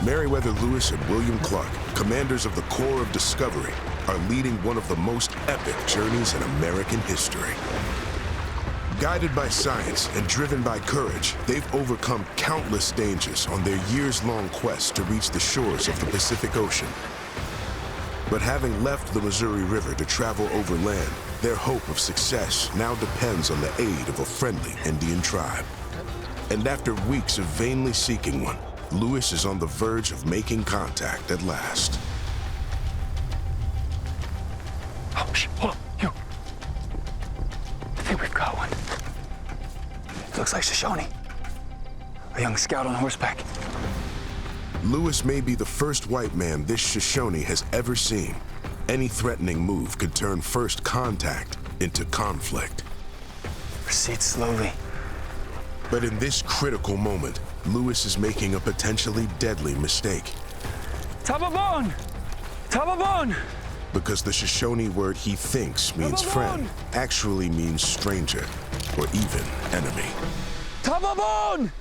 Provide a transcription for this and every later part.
Meriwether Lewis and William Clark, commanders of the Corps of Discovery, are leading one of the most epic journeys in American history. Guided by science and driven by courage, they've overcome countless dangers on their years-long quest to reach the shores of the Pacific Ocean. But having left the Missouri River to travel overland, their hope of success now depends on the aid of a friendly Indian tribe. And after weeks of vainly seeking one, Lewis is on the verge of making contact at last. Oh, shit, hold up, you. I think we've got one. Looks like Shoshone. A young scout on horseback. Lewis may be the first white man this Shoshone has ever seen. Any threatening move could turn first contact into conflict. Proceed slowly. But in this critical moment, Lewis is making a potentially deadly mistake. Tababon! Tababon! Because the Shoshone word he thinks means friend actually means stranger or even enemy. Tababon!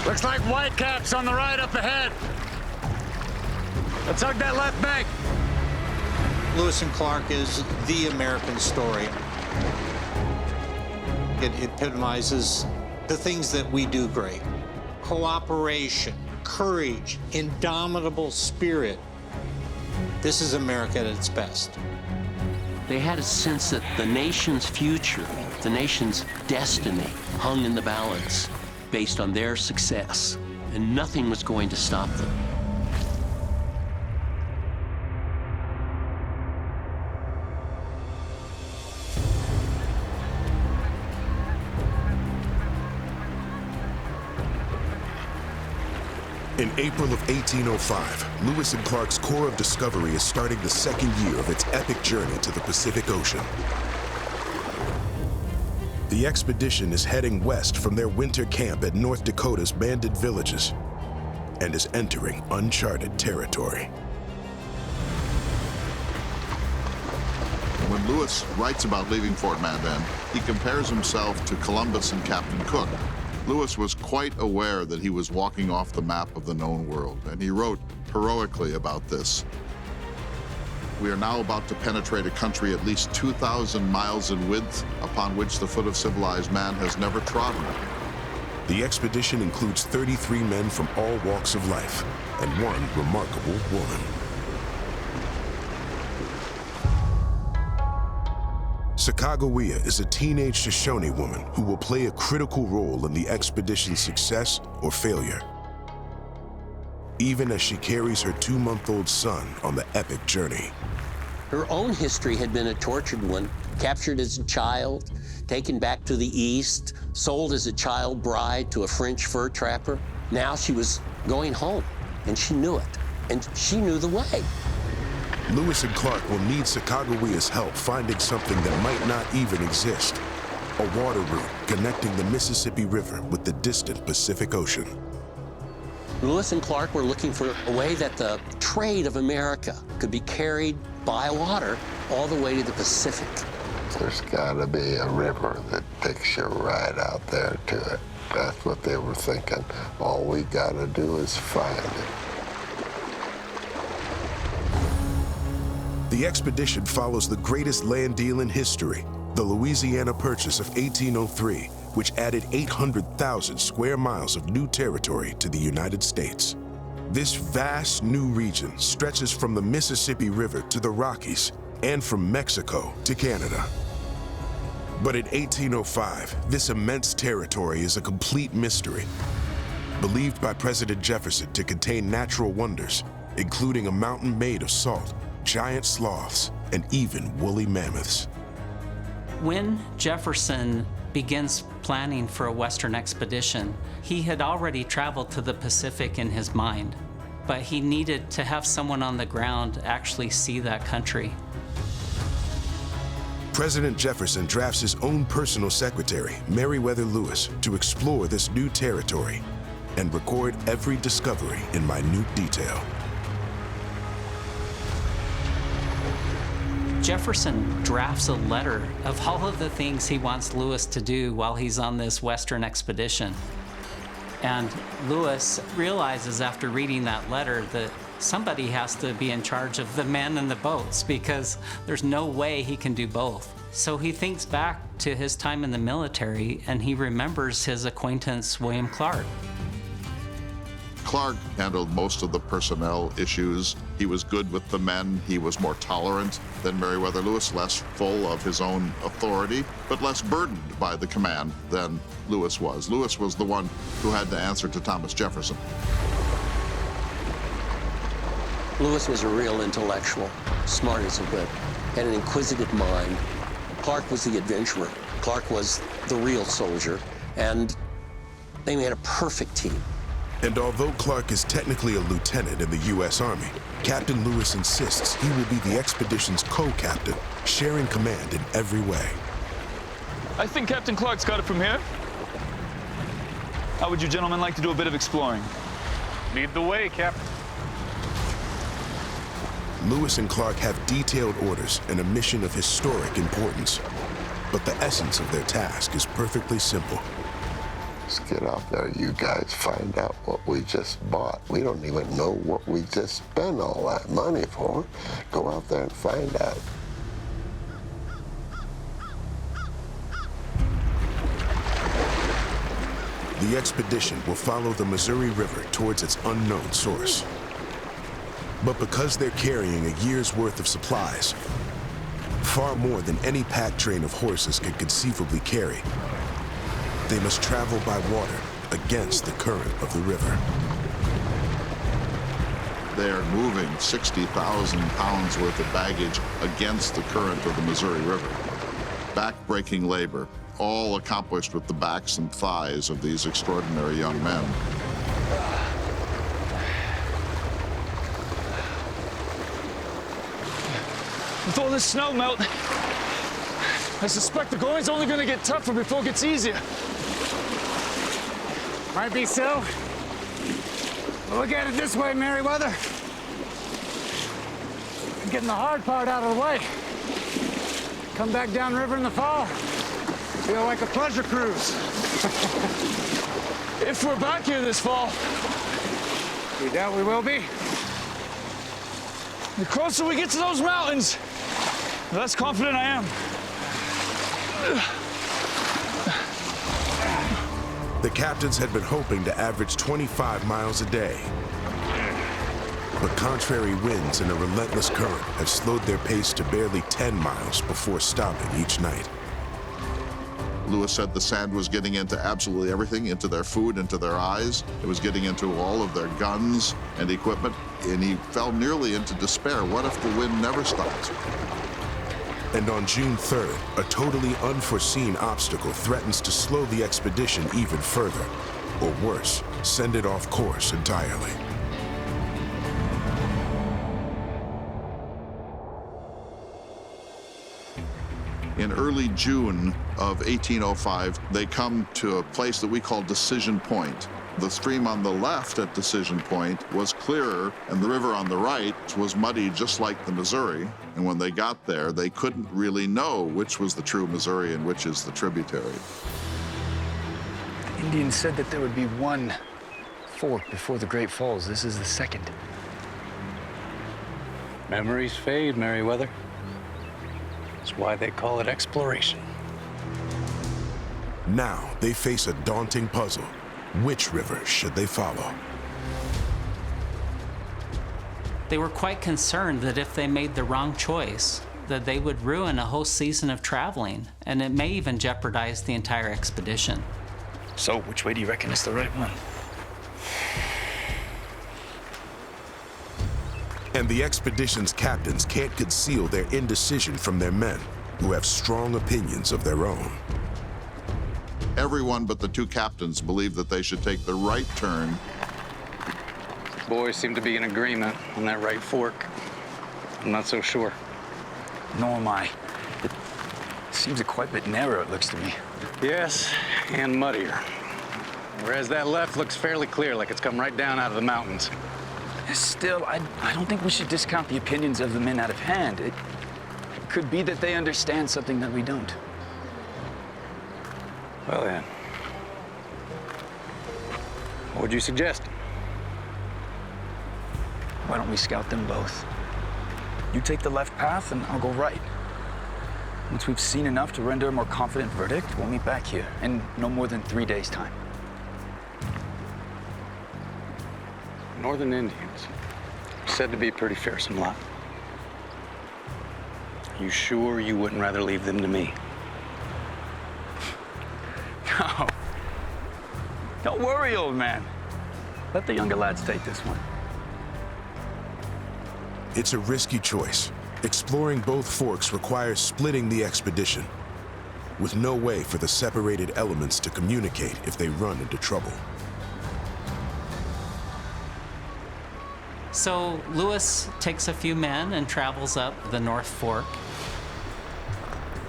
Looks like Whitecaps on the right up ahead. Let's hug that left bank. Lewis and Clark is the American story. It epitomizes the things that we do great. Cooperation, courage, indomitable spirit. This is America at its best. They had a sense that the nation's future, the nation's destiny, hung in the balance based on their success, and nothing was going to stop them. In April of 1805, Lewis and Clark's Corps of Discovery is starting the second year of its epic journey to the Pacific Ocean. The expedition is heading west from their winter camp at North Dakota's banded villages and is entering uncharted territory. When Lewis writes about leaving Fort Mandan, he compares himself to Columbus and Captain Cook. Lewis was quite aware that he was walking off the map of the known world, and he wrote heroically about this. We are now about to penetrate a country at least 2,000 miles in width, upon which the foot of civilized man has never trodden. The expedition includes 33 men from all walks of life and one remarkable woman. Sacagawea is a teenage Shoshone woman who will play a critical role in the expedition's success or failure, even as she carries her 2-month-old son on the epic journey. Her own history had been a tortured one, captured as a child, taken back to the East, sold as a child bride to a French fur trapper. Now she was going home, and she knew it, and she knew the way. Lewis and Clark will need Sacagawea's help finding something that might not even exist, a water route connecting the Mississippi River with the distant Pacific Ocean. Lewis and Clark were looking for a way that the trade of America could be carried by water all the way to the Pacific. There's gotta be a river that takes you right out there to it. That's what they were thinking. All we gotta do is find it. The expedition follows the greatest land deal in history, the Louisiana Purchase of 1803, which added 800,000 square miles of new territory to the United States. This vast new region stretches from the Mississippi River to the Rockies and from Mexico to Canada. But in 1805, this immense territory is a complete mystery. Believed by President Jefferson to contain natural wonders, including a mountain made of salt, giant sloths, and even woolly mammoths. When Jefferson begins planning for a Western expedition, he had already traveled to the Pacific in his mind. but he needed to have someone on the ground actually see that country. President Jefferson drafts his own personal secretary, Meriwether Lewis, to explore this new territory and record every discovery in minute detail. Jefferson drafts a letter of all of the things he wants Lewis to do while he's on this Western expedition. And Lewis realizes after reading that letter that somebody has to be in charge of the men and the boats, because there's no way he can do both. So he thinks back to his time in the military, and he remembers his acquaintance, William Clark. Clark handled most of the personnel issues. He was good with the men. He was more tolerant than Meriwether Lewis, less full of his own authority, but less burdened by the command than Lewis was. Lewis was the one who had to answer to Thomas Jefferson. Lewis was a real intellectual, smart as a whip, had an inquisitive mind. Clark was the adventurer. Clark was the real soldier, and they made a perfect team. And although Clark is technically a lieutenant in the U.S. Army, Captain Lewis insists he will be the expedition's co-captain, sharing command in every way. I think Captain Clark's got it from here. How would you gentlemen like to do a bit of exploring? Lead the way, Captain. Lewis and Clark have detailed orders and a mission of historic importance. But the essence of their task is perfectly simple. Let's get out there, you guys, find out what we just bought. We don't even know what we just spent all that money for. Go out there and find out. The expedition will follow the Missouri River towards its unknown source. But because they're carrying a year's worth of supplies, far more than any pack train of horses could conceivably carry, they must travel by water against the current of the river. They are moving 60,000 pounds worth of baggage against the current of the Missouri River. Back-breaking labor, all accomplished with the backs and thighs of these extraordinary young men. With all this snow melt, I suspect the going's only gonna get tougher before it gets easier. Might be so. Look at it this way, Meriwether. I'm getting the hard part out of the way. Come back downriver in the fall. Feel like a pleasure cruise. If we're back here this fall, You doubt we will be? the closer we get to those mountains, the less confident I am. The captains had been hoping to average 25 miles a day. But contrary winds and a relentless current have slowed their pace to barely 10 miles before stopping each night. Lewis said the sand was getting into absolutely everything, into their food, into their eyes. It was getting into all of their guns and equipment, and he fell nearly into despair. What if the wind never stops? And on June 3rd, a totally unforeseen obstacle threatens to slow the expedition even further, or worse, send it off course entirely. In early June of 1805, they come to a place that we call Decision Point. The stream on the left at Decision Point was clearer, and the river on the right was muddy just like the Missouri. And when they got there, they couldn't really know which was the true Missouri and which is the tributary. The Indians said that there would be one fork before the Great Falls. This is the second. Memories fade, Meriwether. That's why they call it exploration. Now they face a daunting puzzle. Which river should they follow? They were quite concerned that if they made the wrong choice, that they would ruin a whole season of traveling, and it may even jeopardize the entire expedition. So, which way do you reckon is the right one? And the expedition's captains can't conceal their indecision from their men, who have strong opinions of their own. Everyone but the two captains believed that they should take the right turn Boys seem to be in agreement on that right fork. I'm not so sure. Nor am I. It seems quite a bit narrow, it looks to me. Yes, and muddier. Whereas that left looks fairly clear, like it's come right down out of the mountains. Still, I don't think we should discount the opinions of the men out of hand. It could be that they understand something that we don't. Well then, what would you suggest? Why don't we scout them both? You take the left path and I'll go right. Once we've seen enough to render a more confident verdict, we'll meet back here in no more than 3 days' time. Northern Indians, said to be a pretty fearsome lot. You sure you wouldn't rather leave them to me? No. Don't worry, old man. Let the younger lads take this one. It's a risky choice. Exploring both forks requires splitting the expedition, with no way for the separated elements to communicate if they run into trouble. So Lewis takes a few men and travels up the North Fork.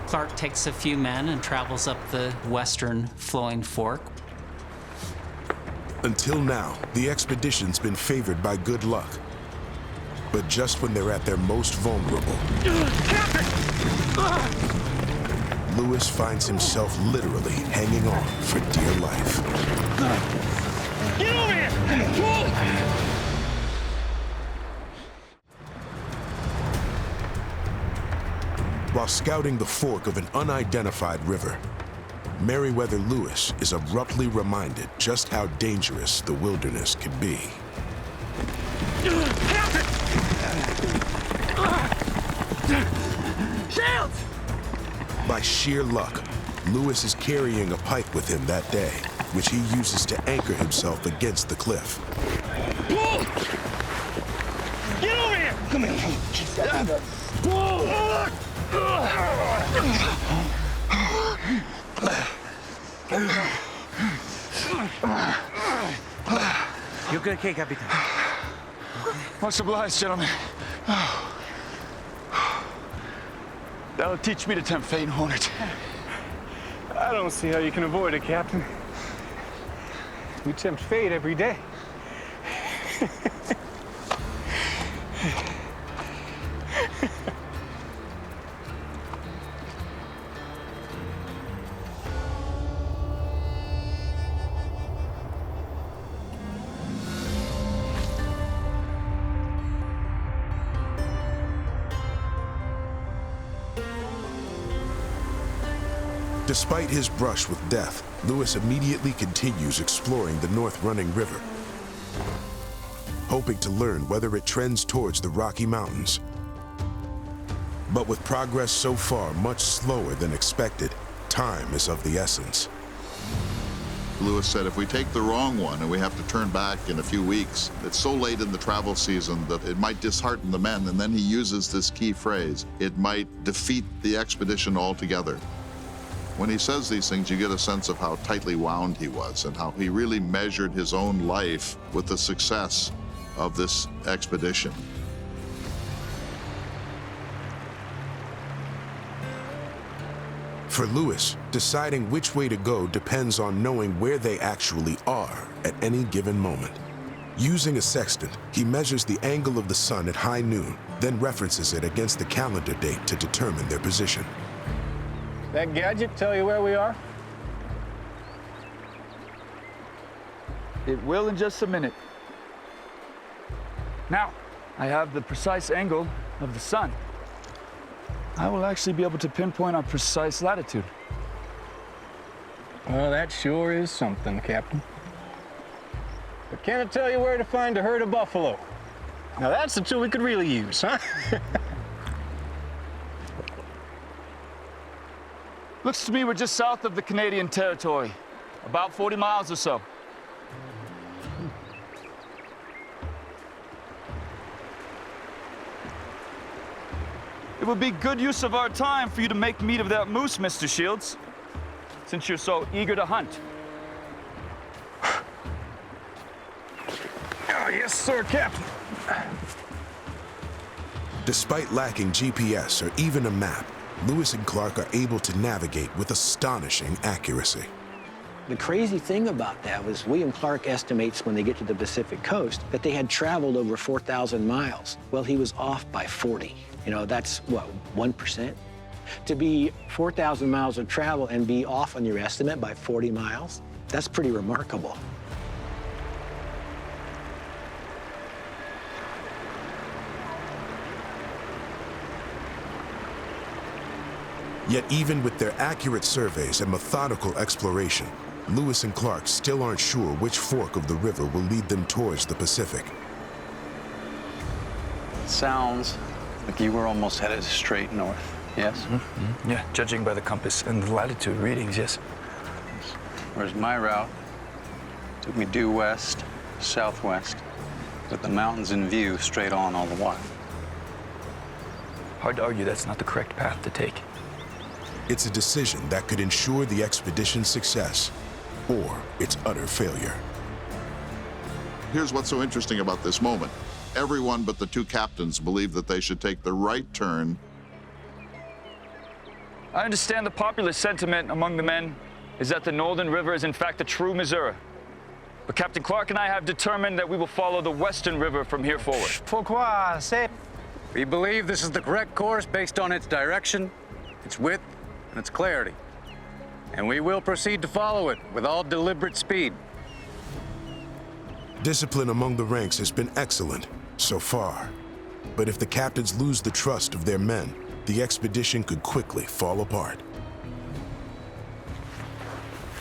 Clark takes a few men and travels up the western flowing fork. Until now, the expedition's been favored by good luck. But just when they're at their most vulnerable, Lewis finds himself literally hanging on for dear life. Get over here! While scouting the fork of an unidentified river, Meriwether Lewis is abruptly reminded just how dangerous the wilderness can be. Shields! By sheer luck, Lewis is carrying a pipe with him that day, which he uses to anchor himself against the cliff. Get over here! Come here. You okay, Capitan? Much obliged, gentlemen. That'll teach me to tempt fate, Hornet. I don't see how you can avoid it, Captain. We tempt fate every day. Despite his brush with death, Lewis immediately continues exploring the north-running river, hoping to learn whether it trends towards the Rocky Mountains. But with progress so far much slower than expected, time is of the essence. Lewis said, if we take the wrong one and we have to turn back in a few weeks, it's so late in the travel season that it might dishearten the men. And then he uses this key phrase, it might defeat the expedition altogether. When he says these things, you get a sense of how tightly wound he was and how he really measured his own life with the success of this expedition. For Lewis, deciding which way to go depends on knowing where they actually are at any given moment. Using a sextant, he measures the angle of the sun at high noon, then references it against the calendar date to determine their position. That gadget tell you where we are? It will in just a minute. Now, I have the precise angle of the sun. I will actually be able to pinpoint our precise latitude. Well, that sure is something, Captain. But can it tell you where to find a herd of buffalo? Now that's the tool we could really use, huh? Looks to me we're just south of the Canadian territory, about 40 miles or so. It would be good use of our time for you to make meat of that moose, Mr. Shields, since you're so eager to hunt. Oh, yes, sir, Captain. Despite lacking GPS or even a map, Lewis and Clark are able to navigate with astonishing accuracy. The crazy thing about that was William Clark estimates when they get to the Pacific coast that they had traveled over 4,000 miles. Well, he was off by 40. You know, that's what, 1%? To be 4,000 miles of travel and be off on your estimate by 40 miles, that's pretty remarkable. Yet even with their accurate surveys and methodical exploration, Lewis and Clark still aren't sure which fork of the river will lead them towards the Pacific. Sounds like you were almost headed straight north, yes? Mm-hmm. Yeah, judging by the compass and the latitude readings, yes. Whereas my route took me due west, southwest, with the mountains in view straight on all the while. Hard to argue that's not the correct path to take. It's a decision that could ensure the expedition's success or its utter failure. Here's what's so interesting about this moment. Everyone but the two captains believed that they should take the right turn. I understand the popular sentiment among the men is that the Northern River is in fact the true Missouri. But Captain Clark and I have determined that we will follow the Western River from here forward. Pourquoi? C'est... We believe this is the correct course based on its direction, its width, and its clarity. And we will proceed to follow it with all deliberate speed. Discipline among the ranks has been excellent so far. But if the captains lose the trust of their men, the expedition could quickly fall apart.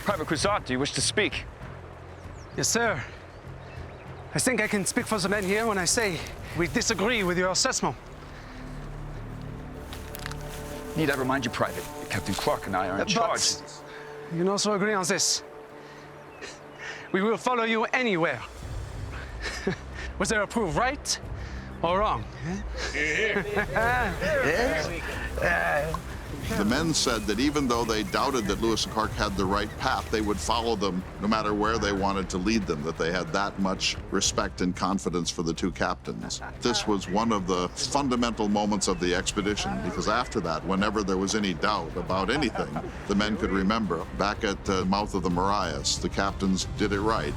Private Cruzat, do you wish to speak? Yes, sir. I think I can speak for the men here when I say we disagree with your assessment. Need I remind you, Private, that Captain Clark and I are in charge. You can also agree on this. We will follow you anywhere. Was there a proof right or wrong? The men said that even though they doubted that Lewis and Clark had the right path, they would follow them no matter where they wanted to lead them, that they had that much respect and confidence for the two captains. This was one of the fundamental moments of the expedition, because after that, whenever there was any doubt about anything, the men could remember, back at the mouth of the Marias, the captains did it right.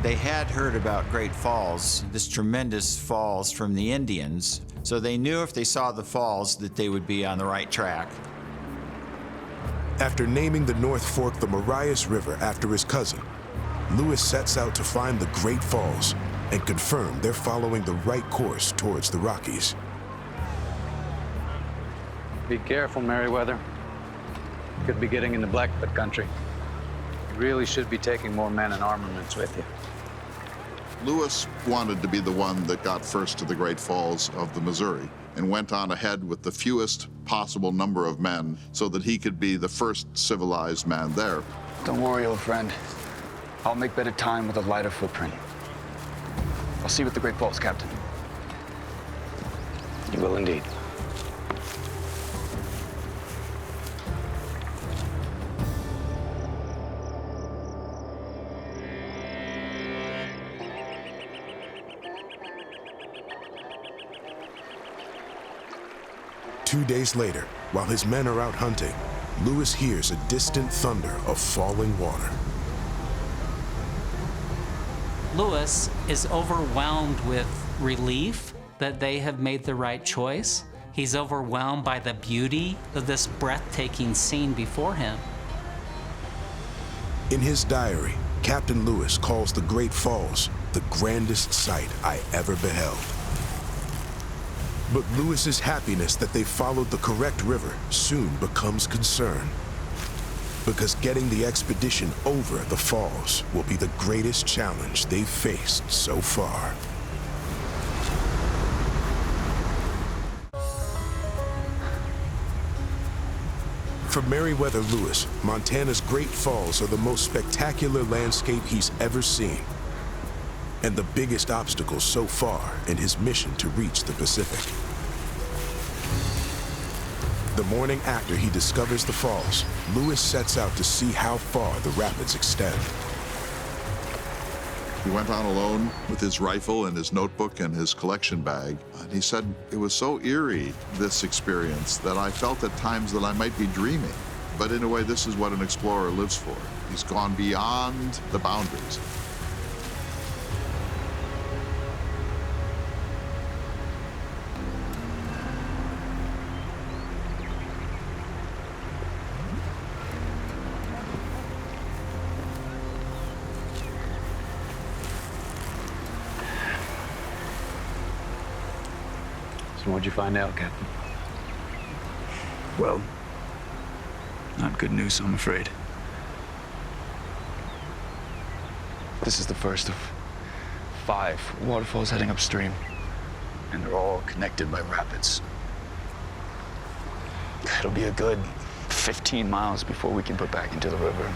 They had heard about Great Falls, this tremendous falls from the Indians, so they knew if they saw the falls that they would be on the right track. After naming the North Fork the Marias River after his cousin, Lewis sets out to find the Great Falls and confirm they're following the right course towards the Rockies. Be careful, Meriwether. Could be getting into Blackfoot country. You really should be taking more men and armaments with you. Lewis wanted to be the one that got first to the Great Falls of the Missouri and went on ahead with the fewest possible number of men so that he could be the first civilized man there. Don't worry, old friend. I'll make better time with a lighter footprint. I'll see you at the Great Falls, Captain. You will indeed. Two days later, while his men are out hunting, Lewis hears a distant thunder of falling water. Lewis is overwhelmed with relief that they have made the right choice. He's overwhelmed by the beauty of this breathtaking scene before him. In his diary, Captain Lewis calls the Great Falls the grandest sight I ever beheld. But Lewis's happiness that they followed the correct river soon becomes concern, because getting the expedition over the falls will be the greatest challenge they've faced so far. For Meriwether Lewis, Montana's Great Falls are the most spectacular landscape he's ever seen, and the biggest obstacle so far in his mission to reach the Pacific. The morning after he discovers the falls, Lewis sets out to see how far the rapids extend. He went on alone with his rifle and his notebook and his collection bag. And he said, it was so eerie, this experience, that I felt at times that I might be dreaming. But in a way, this is what an explorer lives for. He's gone beyond the boundaries. So what'd you find out, Captain? Well, not good news, I'm afraid. This is the first of 5 waterfalls heading upstream, and they're all connected by rapids. It'll be a good 15 miles before we can put back into the river.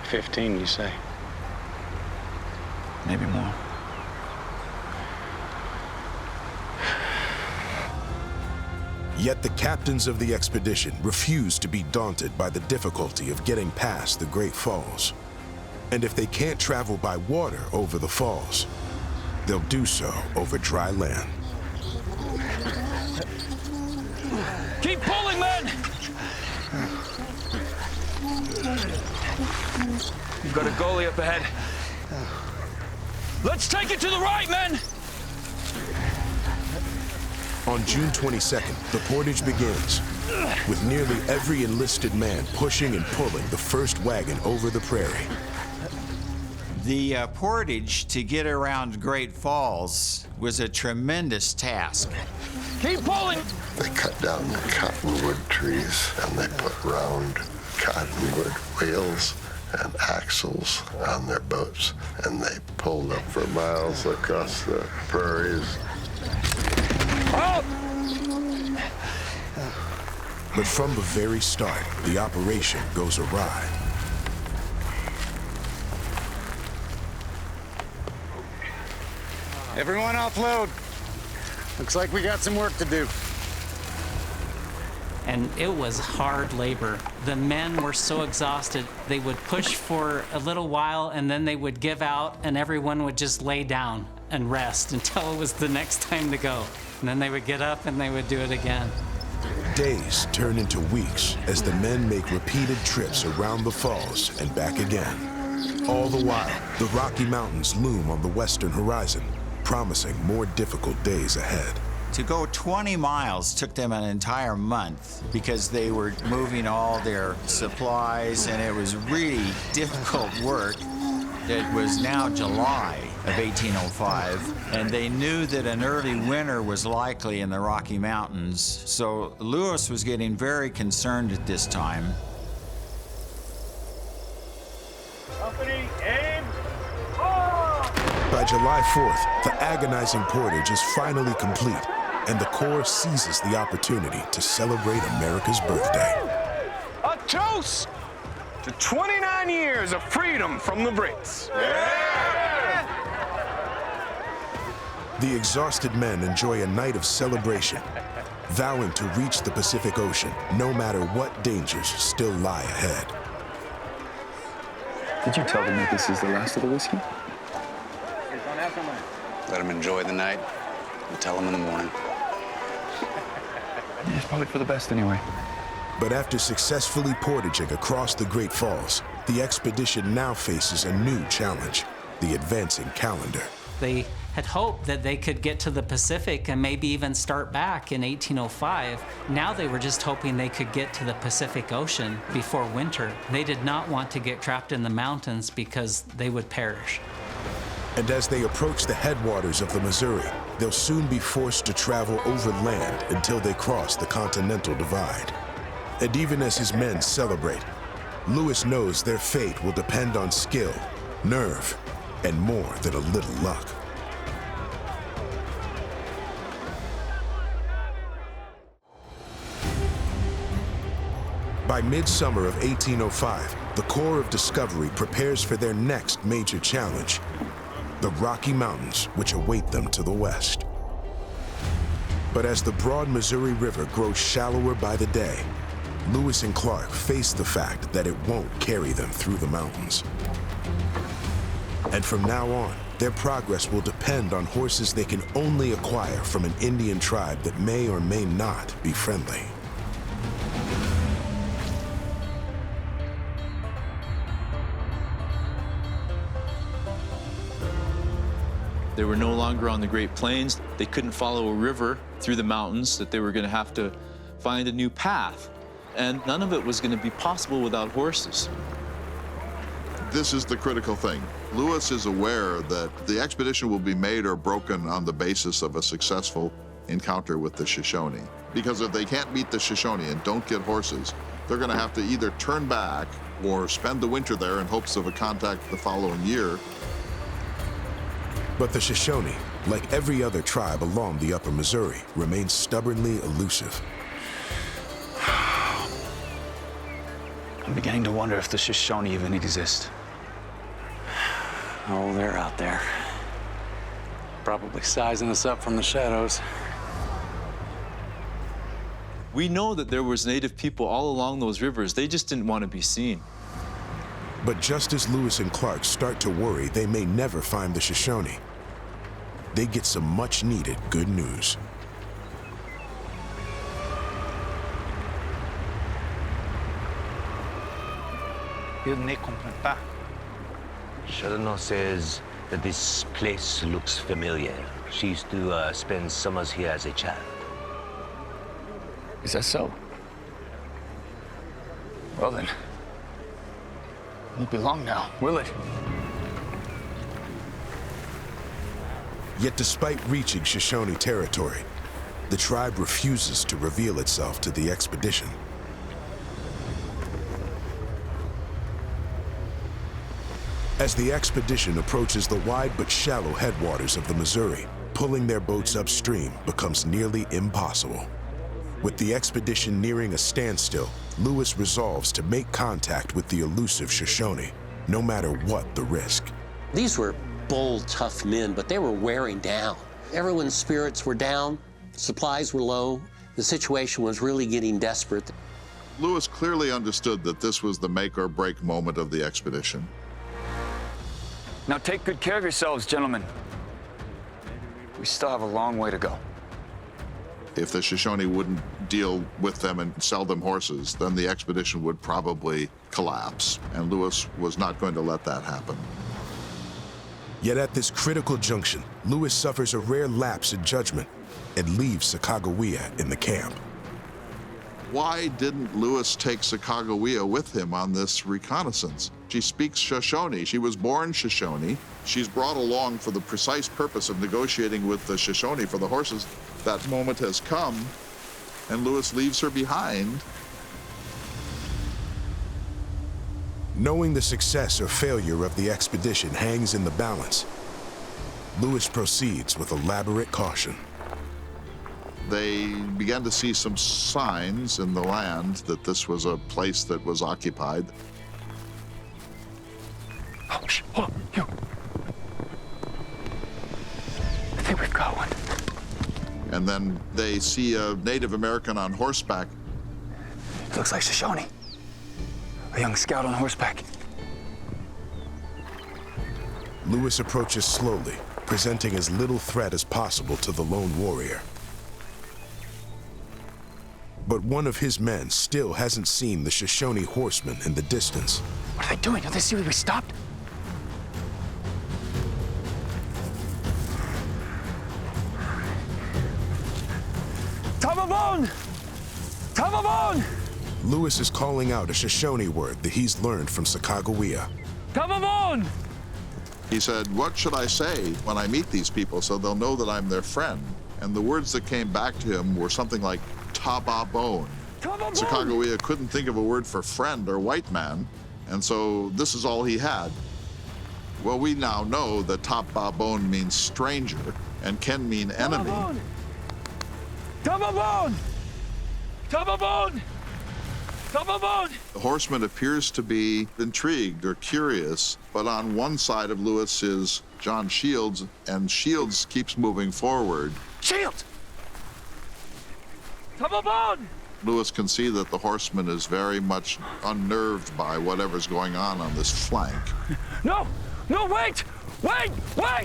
15, you say? Maybe more. Yet the captains of the expedition refuse to be daunted by the difficulty of getting past the Great Falls. And if they can't travel by water over the falls, they'll do so over dry land. Keep pulling, men! You've got a goalie up ahead. Let's take it to the right, men! On June 22nd, the portage begins, with nearly every enlisted man pushing and pulling the first wagon over the prairie. The portage to get around Great Falls was a tremendous task. Keep pulling! They cut down cottonwood trees and they put round cottonwood wheels and axles on their boats, and they pulled up for miles across the prairies. But from the very start, the operation goes awry. Everyone offload. Looks like we got some work to do. And it was hard labor. The men were so exhausted, they would push for a little while and then they would give out and everyone would just lay down and rest until it was the next time to go. And then they would get up and they would do it again. Days turn into weeks as the men make repeated trips around the falls and back again. All the while, the Rocky Mountains loom on the western horizon, promising more difficult days ahead. To go 20 miles took them an entire month because they were moving all their supplies, and it was really difficult work. It was now July of 1805, and they knew that an early winter was likely in the Rocky Mountains, so Lewis was getting very concerned at this time. Company, aim! By July 4th, the agonizing portage is finally complete, and the Corps seizes the opportunity to celebrate America's birthday. A toast to 29 years of freedom from the Brits. Yeah! The exhausted men enjoy a night of celebration, vowing to reach the Pacific Ocean no matter what dangers still lie ahead. Did you tell them that this is the last of the whiskey? Let them enjoy the night. We'll tell them in the morning. Yeah, it's probably for the best anyway. But after successfully portaging across the Great Falls, the expedition now faces a new challenge, the advancing calendar. They had hoped that they could get to the Pacific and maybe even start back in 1805. Now they were just hoping they could get to the Pacific Ocean before winter. They did not want to get trapped in the mountains because they would perish. And as they approach the headwaters of the Missouri, they'll soon be forced to travel over land until they cross the Continental Divide. And even as his men celebrate, Lewis knows their fate will depend on skill, nerve, and more than a little luck. By midsummer of 1805, the Corps of Discovery prepares for their next major challenge, the Rocky Mountains, which await them to the west. But as the broad Missouri River grows shallower by the day, Lewis and Clark face the fact that it won't carry them through the mountains. And from now on, their progress will depend on horses they can only acquire from an Indian tribe that may or may not be friendly. They were no longer on the Great Plains. They couldn't follow a river through the mountains, that they were going to have to find a new path. And none of it was going to be possible without horses. This is the critical thing. Lewis is aware that the expedition will be made or broken on the basis of a successful encounter with the Shoshone. Because if they can't meet the Shoshone and don't get horses, they're going to have to either turn back or spend the winter there in hopes of a contact the following year. But the Shoshone, like every other tribe along the upper Missouri, remains stubbornly elusive. I'm beginning to wonder if the Shoshone even exist. Oh, they're out there. Probably sizing us up from the shadows. We know that there was native people all along those rivers. They just didn't want to be seen. But just as Lewis and Clark start to worry they may never find the Shoshone, they get some much-needed good news. Il ne comprend pas. Shoshone says that this place looks familiar. She used to spend summers here as a child. Is that so? Well then, won't be long now, will it? Yet despite reaching Shoshone territory, the tribe refuses to reveal itself to the expedition. As the expedition approaches the wide but shallow headwaters of the Missouri, pulling their boats upstream becomes nearly impossible. With the expedition nearing a standstill, Lewis resolves to make contact with the elusive Shoshone, no matter what the risk. These were bold, tough men, but they were wearing down. Everyone's spirits were down, supplies were low, the situation was really getting desperate. Lewis clearly understood that this was the make or break moment of the expedition. Now take good care of yourselves, gentlemen. We still have a long way to go. If the Shoshone wouldn't deal with them and sell them horses, then the expedition would probably collapse, and Lewis was not going to let that happen. Yet at this critical junction, Lewis suffers a rare lapse in judgment and leaves Sacagawea in the camp. Why didn't Lewis take Sacagawea with him on this reconnaissance? She speaks Shoshone. She was born Shoshone. She's brought along for the precise purpose of negotiating with the Shoshone for the horses. That moment has come, and Lewis leaves her behind. Knowing the success or failure of the expedition hangs in the balance, Lewis proceeds with elaborate caution. They began to see some signs in the land that this was a place that was occupied. Oh, hold on, you. I think we've got one. And then they see a Native American on horseback. It looks like Shoshone. A young scout on horseback. Lewis approaches slowly, presenting as little threat as possible to the lone warrior. But one of his men still hasn't seen the Shoshone horsemen in the distance. What are they doing? Don't they see where we stopped? Tababon! Tababon! Lewis is calling out a Shoshone word that he's learned from Sacagawea. Tababon! He said, "What should I say when I meet these people so they'll know that I'm their friend?" And the words that came back to him were something like Tababon. Sacagawea couldn't think of a word for friend or white man, and so this is all he had. Well, we now know that Tababon means stranger and can mean enemy. Tababon! Tababon! Tababon! The horseman appears to be intrigued or curious, but on one side of Lewis is John Shields, and Shields keeps moving forward. Shields! Lewis can see that the horseman is very much unnerved by whatever's going on this flank. No, wait!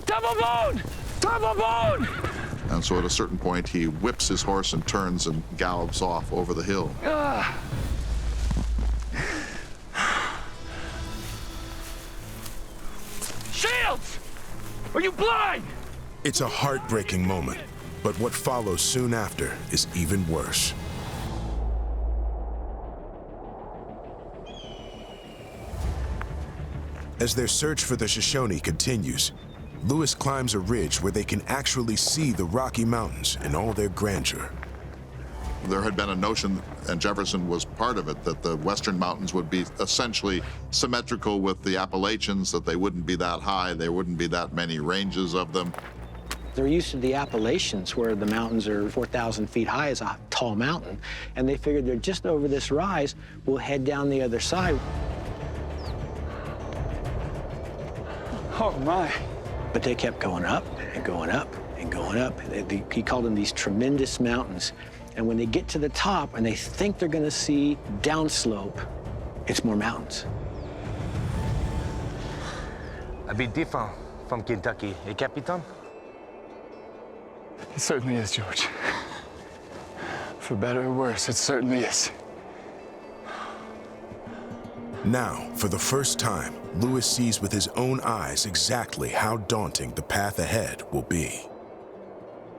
Double bone! And so at a certain point, he whips his horse and turns and gallops off over the hill. Shields! Are you blind? It's a heartbreaking moment, but what follows soon after is even worse. As their search for the Shoshone continues, Lewis climbs a ridge where they can actually see the Rocky Mountains in all their grandeur. There had been a notion, and Jefferson was part of it, that the Western Mountains would be essentially symmetrical with the Appalachians, that they wouldn't be that high, there wouldn't be that many ranges of them. They're used to the Appalachians, where the mountains are 4,000 feet high as a tall mountain, and they figured they're just over this rise, we'll head down the other side. Oh, my. But they kept going up and going up and going up. He called them these tremendous mountains. And when they get to the top and they think they're going to see downslope, it's more mountains. A bit different from Kentucky, eh, Capitan? It certainly is, George. For better or worse, it certainly is. Now, for the first time, Lewis sees with his own eyes exactly how daunting the path ahead will be.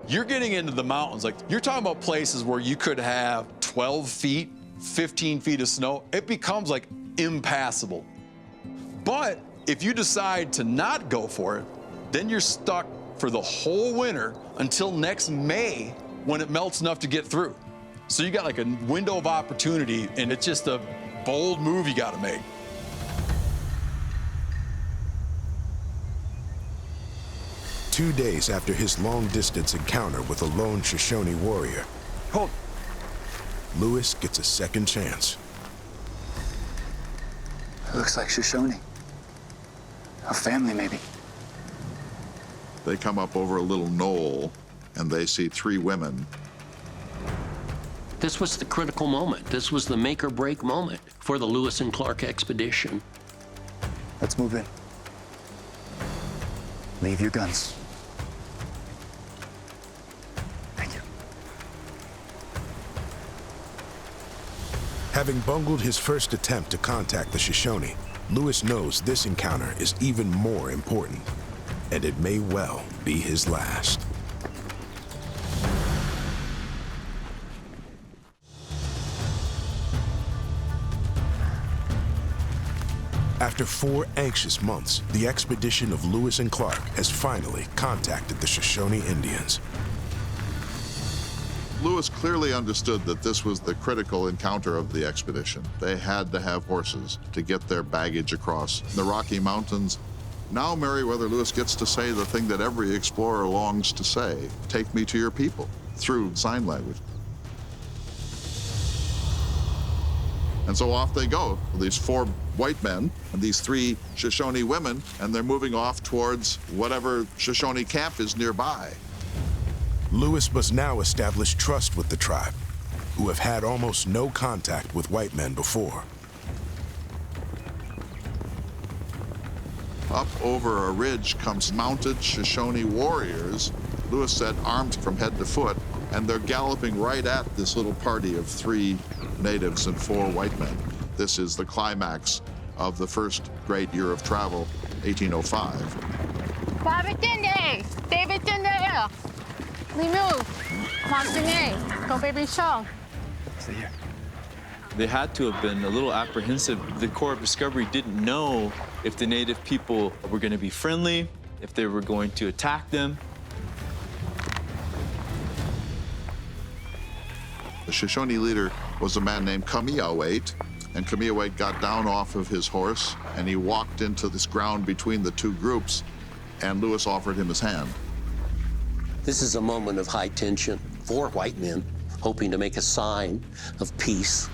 You're getting into the mountains, like you're talking about places where you could have 12 feet, 15 feet of snow. It becomes like impassable. But if you decide to not go for it, then you're stuck for the whole winter until next May when it melts enough to get through. So you got like a window of opportunity, and it's just a bold move you got to make. Two days after his long-distance encounter with a lone Shoshone warrior, Lewis gets a second chance. It looks like Shoshone. A family, maybe. They come up over a little knoll, and they see three women. This was the critical moment. This was the make or break moment for the Lewis and Clark expedition. Let's move in. Leave your guns. Thank you. Having bungled his first attempt to contact the Shoshone, Lewis knows this encounter is even more important, and it may well be his last. After 4 anxious months, the expedition of Lewis and Clark has finally contacted the Shoshone Indians. Lewis clearly understood that this was the critical encounter of the expedition. They had to have horses to get their baggage across the Rocky Mountains. Now Meriwether Lewis gets to say the thing that every explorer longs to say: take me to your people, through sign language. And so off they go, these 4 white men and these 3 Shoshone women, and they're moving off towards whatever Shoshone camp is nearby. Lewis must now establish trust with the tribe, who have had almost no contact with white men before. Up over a ridge comes mounted Shoshone warriors, Lewis said armed from head to foot, and they're galloping right at this little party of 3 natives and 4 white men. This is the climax of the first great year of travel, 1805. They had to have been a little apprehensive. The Corps of Discovery didn't know if the native people were going to be friendly, if they were going to attack them. The Shoshone leader was a man named Kamiawait, and Kamiawait got down off of his horse, and he walked into this ground between the 2 groups, and Lewis offered him his hand. This is a moment of high tension. 4 white men hoping to make a sign of peace.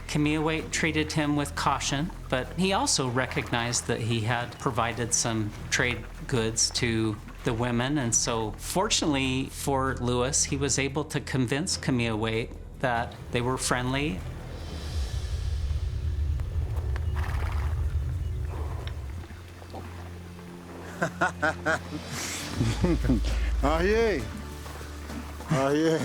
Kamiawait treated him with caution, but he also recognized that he had provided some trade goods to the women. And so fortunately for Lewis, he was able to convince Kamiawait that they were friendly. Aye. Aye.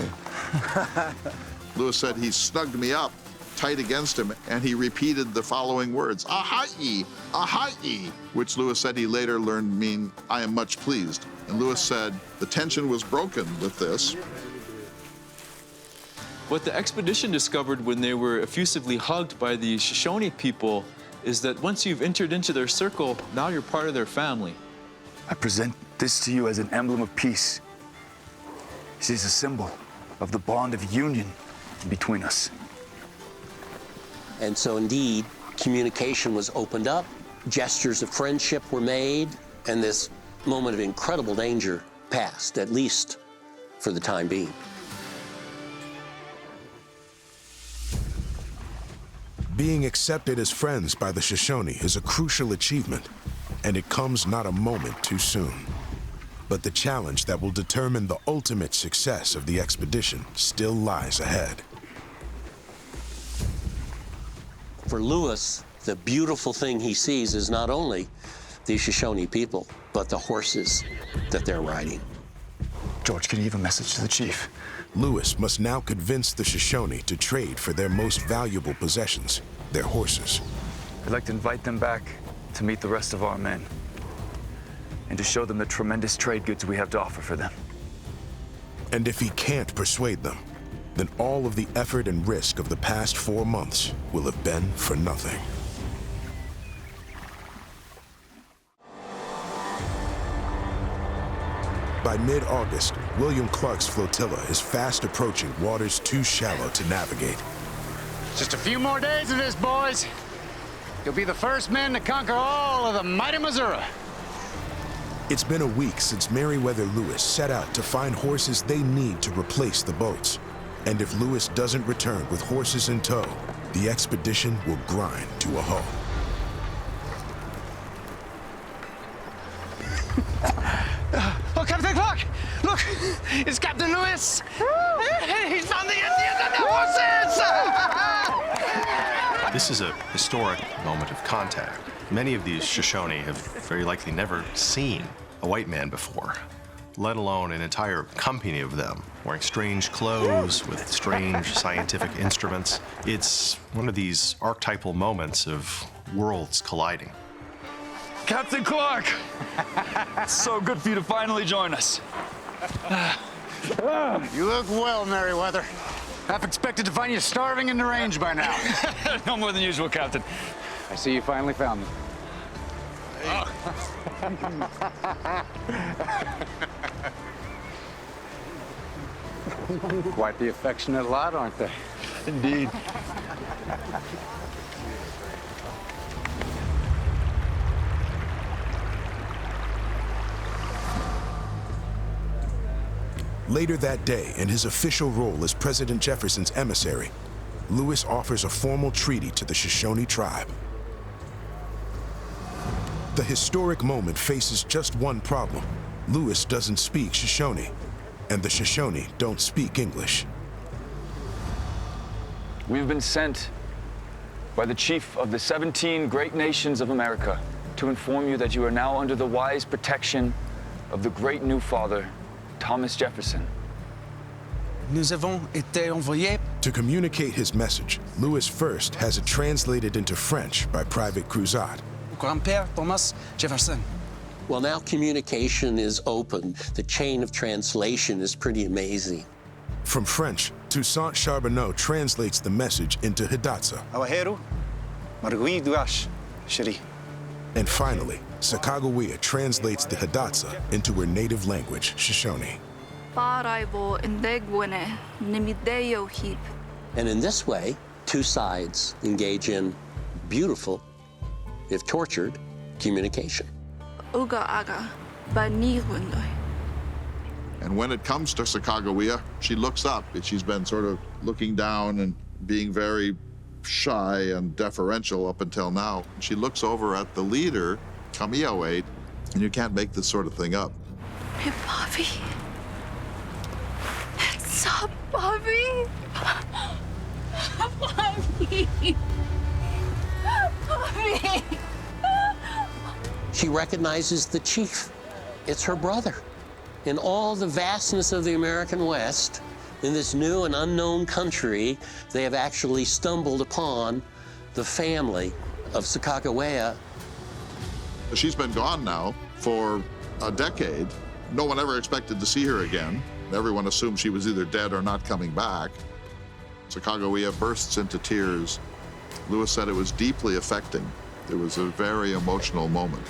Lewis said he snugged me up tight against him, and he repeated the following words, "Ahai, ahai," which Lewis said he later learned mean, "I am much pleased." And Lewis said the tension was broken with this. What the expedition discovered when they were effusively hugged by the Shoshone people is that once you've entered into their circle, now you're part of their family. I present this to you as an emblem of peace. It is a symbol of the bond of union between us. And so indeed, communication was opened up, gestures of friendship were made, and this moment of incredible danger passed, at least for the time being. Being accepted as friends by the Shoshone is a crucial achievement, and it comes not a moment too soon. But the challenge that will determine the ultimate success of the expedition still lies ahead. For Lewis, the beautiful thing he sees is not only the Shoshone people, but the horses that they're riding. George, can you give a message to the chief? Lewis must now convince the Shoshone to trade for their most valuable possessions, their horses. I'd like to invite them back to meet the rest of our men and to show them the tremendous trade goods we have to offer for them. And if he can't persuade them, then all of the effort and risk of the past 4 months will have been for nothing. By mid-August, William Clark's flotilla is fast approaching waters too shallow to navigate. Just a few more days of this, boys. You'll be the first men to conquer all of the mighty Missouri. It's been a week since Meriwether Lewis set out to find horses they need to replace the boats. And if Lewis doesn't return with horses in tow, the expedition will grind to a halt. Oh, Captain Clark! Look! It's Captain Lewis! He's found the Indians and the horses! This is a historic moment of contact. Many of these Shoshone have very likely never seen a white man before, let alone an entire company of them wearing strange clothes with strange scientific instruments. It's one of these archetypal moments of worlds colliding. Captain Clark! It's so good for you to finally join us. You look well, Meriwether. Half expected to find you starving in the range by now. No more than usual, Captain. I see you finally found me. Quite the affectionate lot, aren't they? Indeed. Later that day, in his official role as President Jefferson's emissary, Lewis offers a formal treaty to the Shoshone tribe. The historic moment faces just one problem. Lewis doesn't speak Shoshone, and the Shoshone don't speak English. We've been sent by the chief of the 17 great nations of America to inform you that you are now under the wise protection of the great new father, Thomas Jefferson. Nous avons été envoyés. To communicate his message, Lewis first has it translated into French by Private Cruzat. Grand-père Thomas Jefferson. Well, now communication is open. The chain of translation is pretty amazing. From French, Toussaint Charbonneau translates the message into Hidatsa. Awahero, Margui Duash, Shiri. And finally, Sacagawea translates the Hidatsa into her native language, Shoshone. And in this way, two sides engage in beautiful, if tortured, communication. And when it comes to Sacagawea, she looks up. She's been sort of looking down and being very shy and deferential up until now. She looks over at the leader, Kamiawait, and you can't make this sort of thing up. Hey, Bobby. What's up, Bobby? Bobby. Bobby. She recognizes the chief. It's her brother. In all the vastness of the American West, in this new and unknown country, they have actually stumbled upon the family of Sacagawea. She's been gone now for a decade. No one ever expected to see her again. Everyone assumed she was either dead or not coming back. Sacagawea bursts into tears. Lewis said it was deeply affecting. It was a very emotional moment.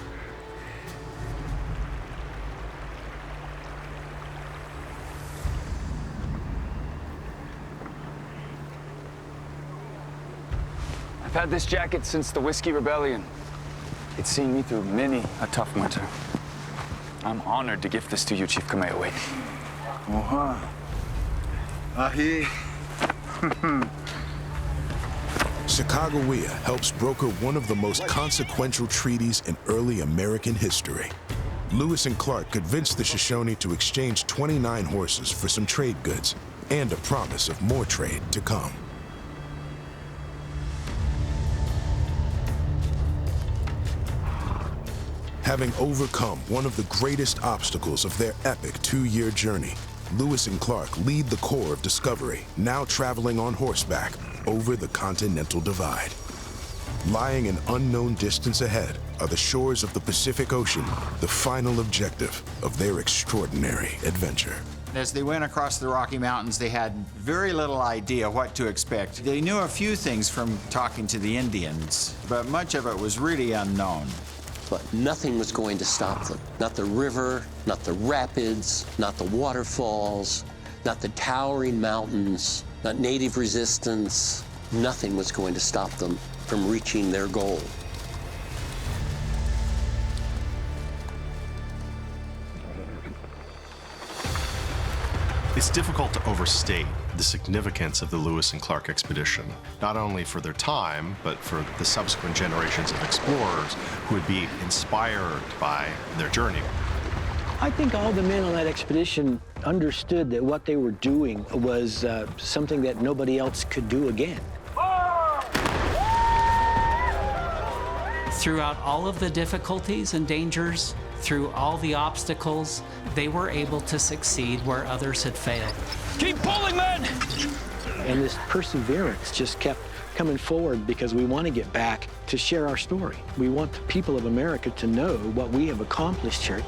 I've had this jacket since the Whiskey Rebellion. It's seen me through many a tough winter. I'm honored to gift this to you, Chief Kamehameha. Ahi. Sacagawea helps broker one of the most consequential treaties in early American history. Lewis and Clark convinced the Shoshone to exchange 29 horses for some trade goods and a promise of more trade to come. Having overcome one of the greatest obstacles of their epic 2-year journey, Lewis and Clark lead the Corps of Discovery, now traveling on horseback over the Continental Divide. Lying an unknown distance ahead are the shores of the Pacific Ocean, the final objective of their extraordinary adventure. As they went across the Rocky Mountains, they had very little idea what to expect. They knew a few things from talking to the Indians, but much of it was really unknown. But nothing was going to stop them. Not the river, not the rapids, not the waterfalls, not the towering mountains, not native resistance. Nothing was going to stop them from reaching their goal. It's difficult to overstate the significance of the Lewis and Clark expedition, not only for their time, but for the subsequent generations of explorers who would be inspired by their journey. I think all the men on that expedition understood that what they were doing was something that nobody else could do again. Throughout all of the difficulties and dangers, through all the obstacles, they were able to succeed where others had failed. Keep pulling, men! And this perseverance just kept coming forward because we want to get back to share our story. We want the people of America to know what we have accomplished here.